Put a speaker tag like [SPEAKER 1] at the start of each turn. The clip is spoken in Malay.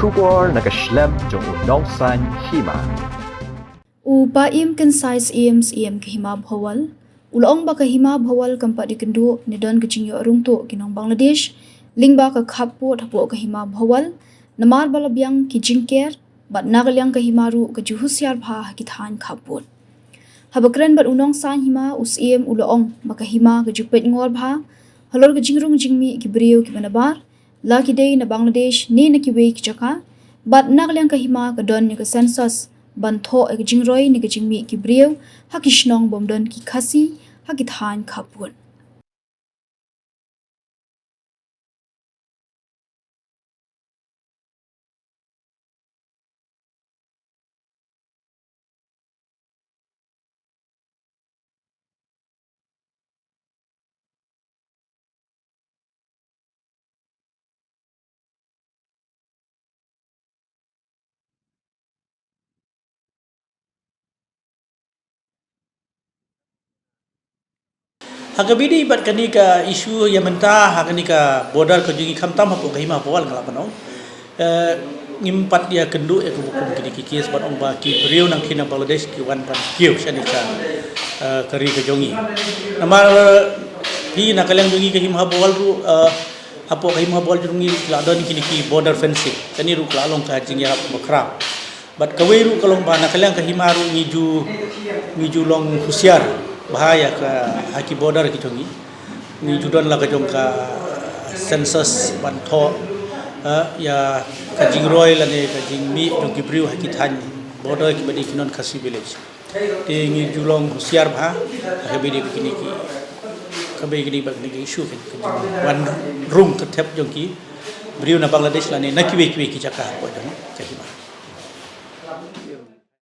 [SPEAKER 1] Shubor nakaslem jong Nong san Hima.
[SPEAKER 2] Upa im kan size em ke Hima bhawal. Ulong ba ke Hima bhawal kampa di kendu ni don ke jingyo rungtu kinong Bangladesh. Ling ba ke Hapoh ke Hima bhawal. Namar bala Biang ki Jingker. Bat nagalyang ke Himaru ke Husiar bha ki than Hapoh. Habakran bat unong san Hima usiem ulong ba ke Hima ke jupet ngor bha. Halor ke Jingrung jingmi ki brio ki manabar. La ki day na Bangladesh ni na ki wei ki jaka. Bat nagalyang ke Hima ke don ni ke census. Bantho ek jingroi ni ke jingmi ki brio. Ha ki shnong bomdon ki khasi. Ha ki than Hapoh.
[SPEAKER 3] Hakabidi bat kanika isu yang mentah hakanika border ke jungi kamtam Hapoh Hima bawal ngalapanau ngimpat dia kendu ek bukum kini kikis bat ong baki beriau nang kina Bangladesh ki wan pan kiu shanika kari ke jungi namar pi nakalang jungi ke Hima bawal ru Hapoh Hima bawal jungi ladon kini ki border fencing kani ru lalong ka jingya bakra bat kawai ru kalong ba nakalang ke Hima ru ngiju long Husiar bahaya ke haki border ki jongi ni judan la ka jong ka census bantho ya ka jingroi la ne ka jingmi jong ki briu haki than border ki badi kinon khasi village te ngi julong Husiar bha ka bidi kini ki ka be gini bag ni issue ki wan room ka thep jong ki briu na Bangladesh la ne nakiwe ki jaka ko jong ka Hima